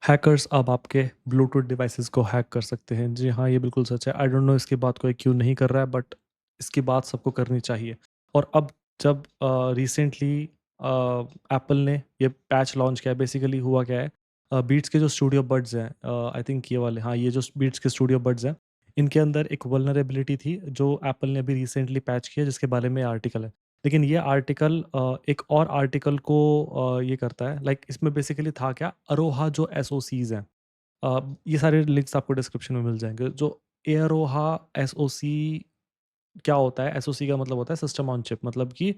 Hackers अब आपके Bluetooth devices को हैक कर सकते हैं। जी हाँ, ये बिल्कुल सच है। आई डोंट नो इसकी बात कोई क्यों नहीं कर रहा है, बट इसकी बात सबको करनी चाहिए। और अब जब रिसेंटली एप्पल ने ये पैच लॉन्च किया है, बेसिकली हुआ क्या है, बीट्स के जो स्टूडियो बड्स हैं, आई थिंक ये वाले, हाँ, ये जो बीट्स के स्टूडियो बड्स हैं, इनके अंदर एक वल्नरेबिलिटी थी जो एप्पल ने अभी रिसेंटली पैच किया, जिसके बारे में आर्टिकल है। लेकिन ये आर्टिकल एक और आर्टिकल को ये करता है, लाइक इसमें बेसिकली था क्या, अरोहा जो एसओसीज हैं, ये सारे लिंक्स आपको डिस्क्रिप्शन में मिल जाएंगे। जो एरोहा एसओसी क्या होता है, एसओसी का मतलब होता है सिस्टम ऑन चिप, मतलब कि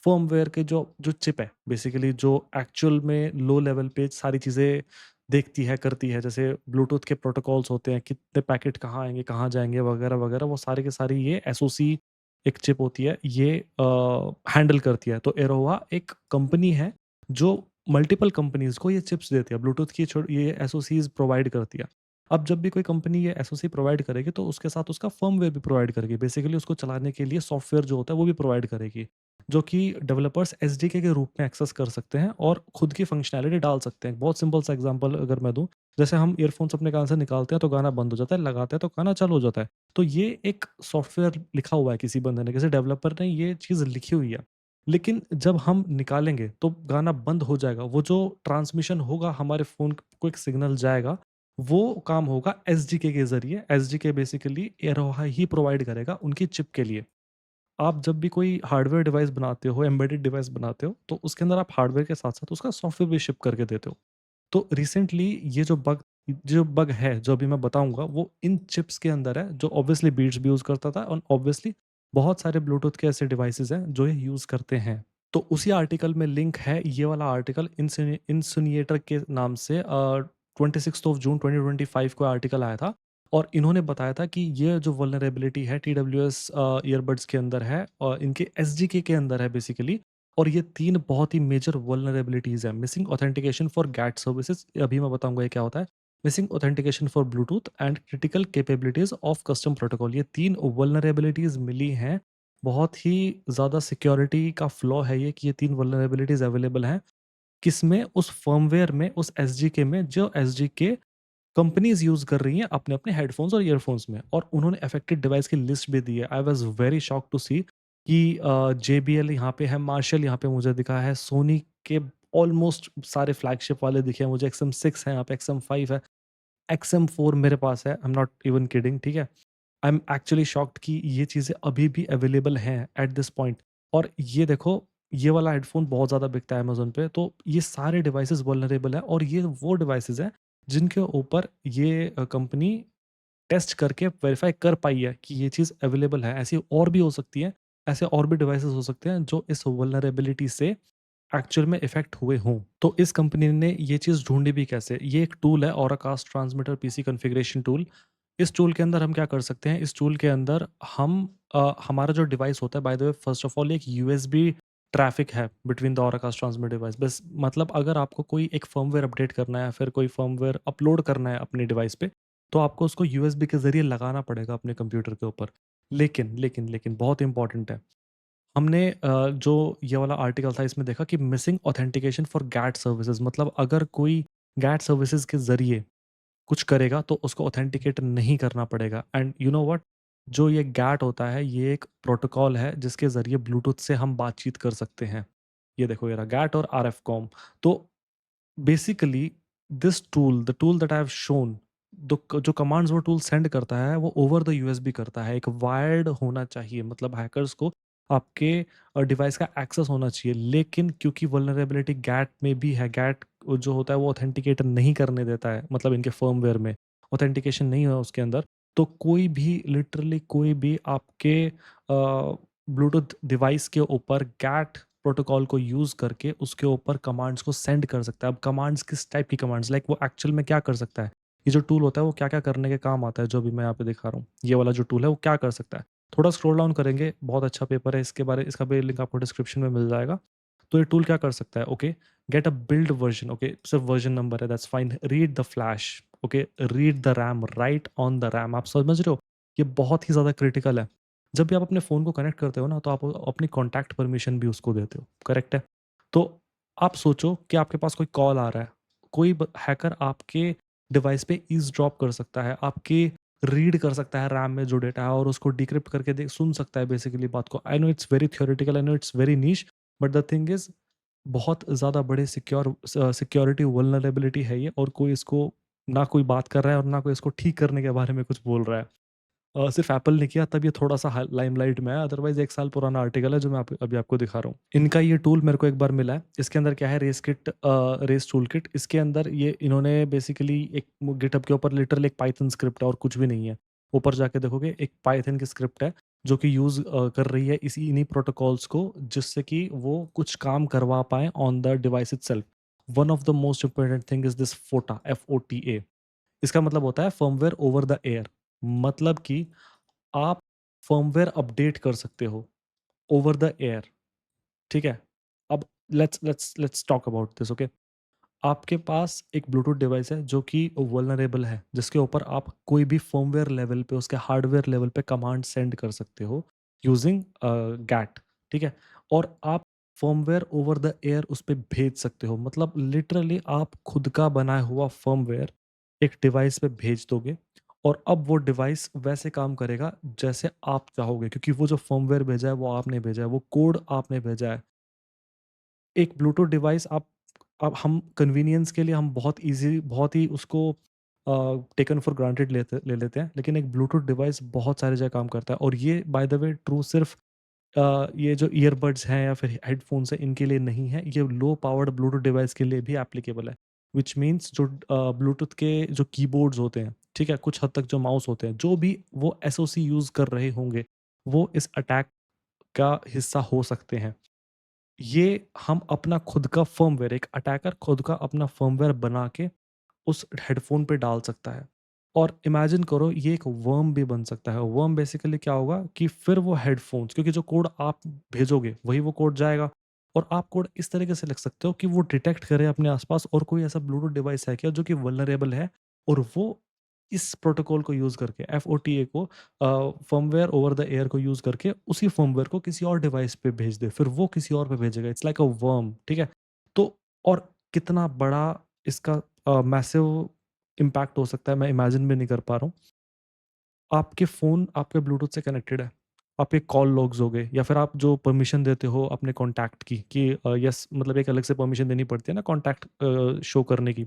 फर्मवेयर के जो जो चिप है, बेसिकली जो एक्चुअल में लो लेवल पे सारी चीज़ें देखती है, करती है। जैसे ब्लूटूथ के प्रोटोकॉल्स होते हैं, कितने पैकेट कहाँ आएंगे, कहाँ जाएंगे, वगैरह वगैरह, वो सारे के सारी ये एसओसी एक चिप होती है, ये हैंडल करती है। तो एरोहा एक कंपनी है जो मल्टीपल कंपनीज को ये चिप्स देती है, ब्लूटूथ की ये एसओसीज प्रोवाइड करती है। अब जब भी कोई कंपनी ये एसओसी प्रोवाइड करेगी, तो उसके साथ उसका फर्मवेयर भी प्रोवाइड करेगी, बेसिकली उसको चलाने के लिए सॉफ्टवेयर जो होता है वो भी प्रोवाइड करेगी, जो कि डेवलपर्स एसडीके के रूप में एक्सेस कर सकते हैं और खुद की फंक्शनैलिटी डाल सकते हैं। बहुत सिंपल सा एग्जांपल अगर मैं दूं, जैसे हम ईयरफोन्स अपने कान से निकालते हैं तो गाना बंद हो जाता है, लगाते हैं तो गाना चालू हो जाता है। तो ये एक सॉफ्टवेयर लिखा हुआ है, किसी बंदे ने, किसी डेवलपर ने ये चीज़ लिखी हुई है। लेकिन जब हम निकालेंगे तो गाना बंद हो जाएगा, वो जो ट्रांसमिशन होगा, हमारे फ़ोन को एक सिग्नल जाएगा, वो काम होगा एसडीके के ज़रिए। एसडीके बेसिकली एरोहा ही प्रोवाइड करेगा उनकी चिप के लिए। आप जब भी कोई हार्डवेयर डिवाइस बनाते हो, एम्बेडेड डिवाइस बनाते हो, तो उसके अंदर आप हार्डवेयर के साथ-साथ उसका सॉफ्टवेयर भी शिप करके देते हो। तो रिसेंटली ये जो बग है, जो अभी मैं बताऊँगा, वो इन चिप्स के अंदर है, जो ऑब्वियसली बीट्स भी यूज़ करता था, और ऑब्वियसली बहुत सारे ब्लूटूथ के ऐसे डिवाइसेज़ हैं जो ये यूज़ करते हैं। तो उसी आर्टिकल में लिंक है, ये वाला आर्टिकल इंसुनिएटर के नाम से, 26th ऑफ जून 2025 को आर्टिकल आया था, और इन्होंने बताया था कि ये जो वल्नरेबिलिटी है टीडब्ल्यूएस ईयरबड्स के अंदर है, और इनके एसडीके के अंदर है बेसिकली। और ये 3 बहुत ही मेजर वल्नरेबिलिटीज़ हैं। Missing authentication for GATT services, अभी मैं बताऊँगा ये क्या होता है। Missing authentication for Bluetooth and critical capabilities of custom protocol, ये 3 वल्नरेबिलिटीज़ मिली हैं। बहुत ही ज़्यादा सिक्योरिटी का फ्लॉ है ये, कि ये 3 वल्नरेबिलिटीज़ अवेलेबल हैं। किसमें? उस फर्मवेयर में, उस एसडीके में, जो एसडीके कंपनीज़ यूज़ कर रही हैं अपने-अपने हेडफ़ोन्स और ईयरफ़ोन्स में, और उन्होंने अफ़ेक्टेड डिवाइस की लिस्ट भी दी है। I was very shocked to see कि जेबीएल यहाँ पे है, मार्शल यहाँ पे मुझे दिखा है, सोनी के ऑलमोस्ट सारे फ्लैगशिप वाले दिखे हैं मुझे, एक्सएम 6 है यहाँ पे, एक्सएम 5 है, एक्सएम 4 मेरे पास है, I am not even kidding, ठीक है? आई एम एक्चुअली शॉक्ड कि ये चीज़ें अभी भी अवेलेबल हैं एट दिस पॉइंट। और ये देखो, ये वाला हेडफ़ोन बहुत ज़्यादा बिकता है अमेज़न पे, तो ये सारे डिवाइसेज़ वल्नरेबल हैं, और ये वो डिवाइसेज़ हैं जिनके ऊपर ये कंपनी टेस्ट करके वेरीफाई कर पाई है कि ये चीज़ अवेलेबल है। ऐसी और भी हो सकती है, ऐसे और भी डिवाइसेज़ हो सकते हैं जो इस वल्नरेबिलिटी से एक्चुअल में इफ़ेक्ट हुए हों। तो इस कंपनी ने ये चीज़ ढूँढी भी कैसे? ये एक टूल है, ऑराकास्ट ट्रांसमीटर पीसी कॉन्फ़िगरेशन टूल। इस टूल के अंदर हम क्या कर सकते हैं? इस टूल के अंदर हम हमारा जो डिवाइस होता है, by the way, first of all एक यूएसबी ट्रैफ़िक है बिटवीन द ऑराकास्ट ट्रांसमीटर डिवाइस। बस मतलब अगर आपको कोई एक फर्मवेयर अपडेट करना है, फिर कोई फर्मवेयर अपलोड करना है अपने डिवाइस पे, तो आपको उसको यूएसबी के ज़रिए लगाना पड़ेगा अपने कंप्यूटर के ऊपर। लेकिन बहुत इम्पोर्टेंट है। हमने जो ये वाला आर्टिकल था, इसमें देखा कि missing authentication for GATT services, मतलब अगर कोई गैट सर्विसेज के ज़रिए कुछ करेगा तो उसको ऑथेंटिकेट नहीं करना पड़ेगा। एंड यू नो व्हाट, जो ये गैट होता है, ये एक प्रोटोकॉल है जिसके ज़रिए ब्लूटूथ से हम बातचीत कर सकते हैं। ये देखो, ये रहा गैट और आरएफ कॉम। तो basically this tool, the tool that I have shown, जो कमांड्स वो टूल सेंड करता है, वो ओवर द यूएसबी करता है। एक वायर्ड होना चाहिए, मतलब हैकर्स को आपके डिवाइस का एक्सेस होना चाहिए। लेकिन क्योंकि वल्नरेबिलिटी गैट में भी है, गैट जो होता है वो ऑथेंटिकेट नहीं करने देता है, मतलब इनके फर्मवेयर में ऑथेंटिकेशन नहीं है उसके अंदर। तो कोई भी, लिटरली कोई भी आपके ब्लूटूथ डिवाइस के ऊपर गैट प्रोटोकॉल को यूज़ करके उसके ऊपर कमांड्स को सेंड कर सकता है। अब कमांड्स किस टाइप की कमांड्स, लाइक वो एक्चुअल में क्या कर सकता है? ये जो टूल होता है वो क्या-क्या करने के काम आता है, जो भी मैं यहाँ पे दिखा रहा हूँ। ये वाला जो टूल है वो क्या कर सकता है? थोड़ा स्क्रॉल डाउन करेंगे, बहुत अच्छा पेपर है, इसका भी लिंक आपको डिस्क्रिप्शन में मिल जाएगा। तो ये टूल क्या कर सकता है? Okay, get a build version, okay, सिर्फ वर्जन नंबर है, that's fine. Read the flash, okay, read the RAM, right on the RAM. आप समझ रहे हो? ये बहुत ही ज़्यादा क्रिटिकल है। जब भी आप अपने फ़ोन को कनेक्ट करते हो ना, तो आप अपनी कॉन्टैक्ट परमिशन भी उसको देते हो, करेक्ट है? तो आप सोचो कि आपके पास कोई कॉल आ रहा है, कोई हैकर आपके डिवाइस पे ईज़ड्रॉप कर सकता है, आपके रीड कर सकता है रैम में जो डेटा है और उसको डिक्रिप्ट करके सुन सकता है बेसिकली बात को। I know it's very theoretical, I know it's very niche, but the thing is बहुत ज़्यादा बड़े सिक्योरिटी वल्नरेबिलिटी है ये, और कोई इसको ना कोई बात कर रहा है और ना कोई इसको ठीक करने के बारे में कुछ बोल रहा है। सिर्फ एप्पल ने किया तब ये थोड़ा-सा लाइमलाइट में आया, अदरवाइज़ 1 साल पुराना आर्टिकल है जो मैं अभी आपको दिखा रहा हूँ। इनका ये टूल मेरे को एक बार मिला है। इसके अंदर क्या है, रेस टूल किट। इसके अंदर ये इन्होंने बेसिकली एक गिटहब के ऊपर लिटरली एक पाइथन स्क्रिप्ट है और कुछ भी नहीं है। ऊपर जाके देखोगे एक पाइथन की स्क्रिप्ट है जो कि यूज़ कर रही है इन्हीं प्रोटोकॉल्स को, जिससे कि वो कुछ काम करवा पाएँ on the device itself. One of the most important thing is this फोटा, FOTA। इसका मतलब होता है फर्मवेयर ओवर द एयर। मतलब कि आप फर्मवेयर अपडेट कर सकते हो ओवर द एयर, ठीक है? अब let's talk about this, okay? आपके पास एक ब्लूटूथ डिवाइस है जो कि वल्नरेबल है, जिसके ऊपर आप कोई भी फर्मवेयर लेवल पे, उसके हार्डवेयर लेवल पे कमांड सेंड कर सकते हो यूजिंग गैट, ठीक है? और आप फर्मवेयर ओवर द एयर उस पे भेज सकते हो। मतलब लिटरली आप खुद का बनाया हुआ फर्मवेयर एक डिवाइस पे भेज दोगे और अब वो डिवाइस वैसे काम करेगा जैसे आप चाहोगे, क्योंकि वो जो फर्मवेयर भेजा है वो आपने भेजा है, वो कोड आपने भेजा है। एक ब्लूटूथ डिवाइस आप, अब हम कन्वीनियंस के लिए हम बहुत ही उसको टेकन फॉर ग्रांटेड ले लेते हैं, लेकिन एक ब्लूटूथ डिवाइस बहुत सारी जगह काम करता है, और ये बाय द वे ट्रू सिर्फ ये जो ईयरबड्स हैं या फिर हेडफोन्स हैं इनके लिए नहीं है, ये लो पावर्ड ब्लूटूथ डिवाइस के लिए भी एप्लीकेबल है। व्हिच मीन्स जो ब्लूटूथ के जो कीबोर्ड्स होते हैं, ठीक है? कुछ हद तक जो माउस होते हैं, जो भी वो एसओसी यूज़ कर रहे होंगे, वो इस अटैक का हिस्सा हो सकते हैं। ये हम अपना खुद का फर्मवेयर, एक अटैकर खुद का अपना फर्मवेयर बना के उस हेडफ़ोन पे डाल सकता है। और इमेजिन करो ये एक वर्म भी बन सकता है। वर्म बेसिकली क्या होगा कि फिर वो हेडफ़ोन्स, क्योंकि जो कोड आप भेजोगे वही वो कोड जाएगा, और आप कोड इस तरीके से लिख सकते हो कि वो डिटेक्ट करे अपने आस-पास और कोई ऐसा ब्लूटूथ डिवाइस है क्या जो कि वल्नरेबल है, और वो इस प्रोटोकॉल को यूज़ करके, FOTA को, फर्मवेयर ओवर द एयर को यूज़ करके उसी फर्मवेयर को किसी और डिवाइस पे भेज दे, फिर वो किसी और पे भेजेगा। इट्स लाइक अ वर्म, ठीक है? तो और कितना बड़ा इसका मैसिव इम्पैक्ट हो सकता है, मैं इमेजिन भी नहीं कर पा रहा हूँ। आपके फ़ोन आपके ब्लूटूथ से कनेक्टेड है। आपके कॉल लॉग्स हो गए, या फिर आप जो परमिशन देते हो अपने कॉन्टैक्ट की कि यस, मतलब एक अलग से परमिशन देनी पड़ती है ना कॉन्टैक्ट शो करने की।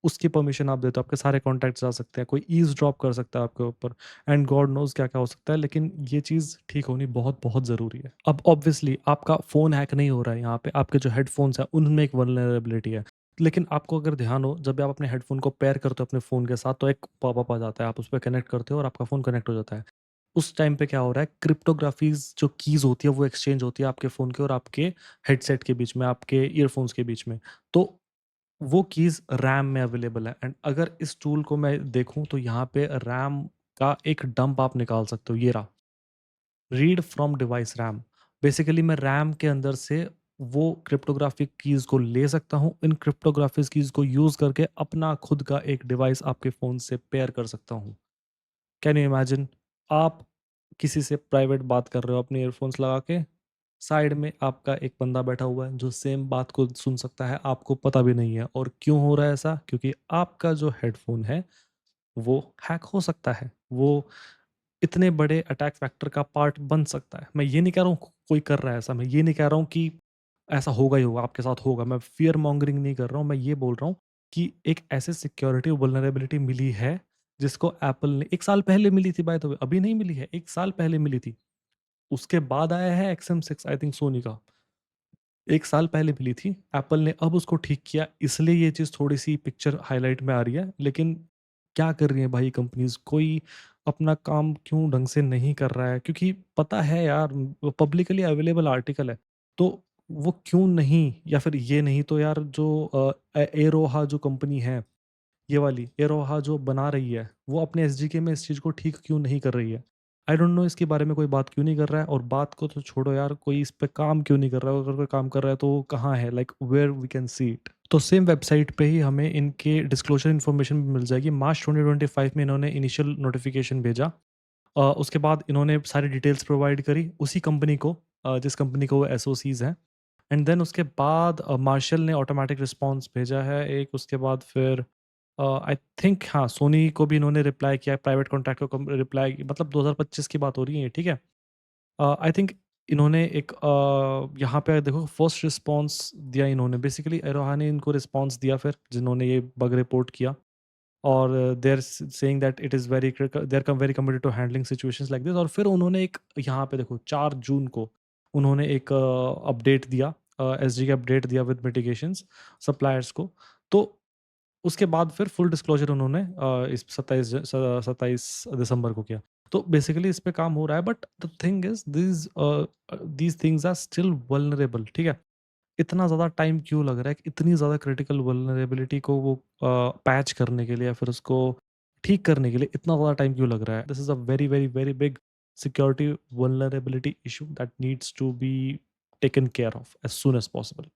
उसकी परमिशन आप देते हो, आपके सारे कॉन्टैक्ट्स आ सकते हैं, कोई ईज़ड्रॉप कर सकता है आपके ऊपर, एंड गॉड नोज़ क्या-क्या हो सकता है, लेकिन ये चीज़ ठीक होनी बहुत-बहुत ज़रूरी है। अब ऑब्वियसली आपका फ़ोन हैक नहीं हो रहा है यहाँ पे, आपके जो हेडफ़ोन्स हैं उनमें एक वल्नरेबिलिटी है। लेकिन आपको अगर ध्यान हो, जब भी आप अपने हेडफ़ोन को पेयर करते हो अपने फ़ोन के साथ, तो एक पॉपअप आ जाता है, आप उस पे कनेक्ट करते हो और आपका फ़ोन कनेक्ट हो जाता है। उस टाइम पे क्या हो रहा है, क्रिप्टोग्राफ़ीज़ जो कीज़ होती है वो एक्सचेंज होती है आपके फ़ोन के और आपके हेडसेट के बीच में, आपके ईयरफ़ोन्स के बीच में। तो वो कीज़ रैम में अवेलेबल है, एंड अगर इस टूल को मैं देखूँ तो यहाँ पे रैम का एक डंप आप निकाल सकते हो, ये रहा, read from device RAM. Basically मैं रैम के अंदर से वो क्रिप्टोग्राफिक कीज़ को ले सकता हूँ, इन क्रिप्टोग्राफिक कीज़ को यूज़ करके अपना खुद का एक डिवाइस आपके फ़ोन से पेयर कर सकता हूँ। Can you imagine? आप किसी से प्राइवेट बात कर रहे हो अपने ईयरफ़ोन्स लगा के, साइड में आपका एक बंदा बैठा हुआ है जो सेम बात को सुन सकता है, आपको पता भी नहीं है, और क्यों हो रहा है ऐसा? क्योंकि आपका जो हेडफ़ोन है, वो हैक हो सकता है। वो इतने बड़े अटैक वेक्टर का पार्ट बन सकता है। मैं ये नहीं कह रहा हूँ कोई कर रहा है ऐसा, मैं ये नहीं कह रहा हूँ कि ऐसा होगा ही होगा, आपके साथ होगा। मैं फ़ियर मॉन्गरिंग नहीं कर रहा हूँ, मैं ये बोल रहा हूँ कि एक ऐसे सिक्योरिटी वल्नरेबिलिटी मिली है, जिसको एप्पल ने 1 साल पहले मिली थी बाय द वे, अभी नहीं मिली है, 1 साल पहले मिली थी। उसके बाद आया है XM6 आई थिंक सोनी का। 1 साल पहले मिली थी, एप्पल ने अब उसको ठीक किया, इसलिए ये चीज़ थोड़ी-सी पिक्चर हाइलाइट में आ रही है। लेकिन क्या कर रही हैं भाई कंपनीज़? कोई अपना काम क्यों ढंग से नहीं कर रहा है? क्योंकि पता है यार, पब्लिकली अवेलेबल आर्टिकल है, तो वो क्यों नहीं, या फिर ये नहीं तो यार जो एरोहा जो कंपनी है, ये वाली एरोहा जो बना रही है, वो अपने एसडीके में इस चीज़ को ठीक क्यों नहीं कर रही है? आई डोंट नो इसके बारे में कोई बात क्यों नहीं कर रहा है, और बात को तो छोड़ो यार, कोई इस पे काम क्यों नहीं कर रहा है? अगर कोई काम कर रहा है तो वो कहाँ है? Like where we can see it? तो सेम वेबसाइट पे ही हमें इनके डिस्क्लोज़र इन्फॉर्मेशन भी मिल जाएगी। मार्च 2025 में इन्होंने इनिशियल नोटिफ़िकेशन भेजा। उसके बाद इन्होंने सारी डिटेल्स प्रोवाइड करी उसी कंपनी को, जिस कंपनी को वो एसओसीज़ हैं। एंड देन उसके बाद मार्शल ने ऑटोमैटिक रिस्पॉन्स भेजा है एक, उसके बाद फिर आई थिंक हाँ, सोनी को भी इन्होंने रिप्लाई किया है, प्राइवेट कॉन्टैक्ट को रिप्लाई, मतलब 2025 की बात हो रही है, ठीक है? आई थिंक इन्होंने एक यहाँ पे देखो फर्स्ट रिस्पॉन्स दिया इन्होंने, बेसिकली एरोहा ने इनको रिस्पॉन्स दिया फिर, जिन्होंने ये बग रिपोर्ट किया, और they are saying that it is very they are come very committed to handling situations like this, और फिर उन्होंने एक यहाँ पे देखो 4 जून को उन्होंने एक अपडेट दिया, एसजी का अपडेट दिया विद मिटिगेशंस सप्लायर्स को। तो उसके बाद फिर फुल डिस्क्लोज़र उन्होंने इस 27 दिसंबर को किया। तो बेसिकली इस पे काम हो रहा है, but the thing is these things are still vulnerable, ठीक है? इतना ज़्यादा टाइम क्यों लग रहा है? इतनी ज़्यादा क्रिटिकल वल्नरेबिलिटी को वो पैच करने के लिए या फिर उसको ठीक करने के लिए इतना ज़्यादा टाइम क्यों लग रहा है? This is a very, very, very big security vulnerability issue that needs to be taken care of as soon as possible.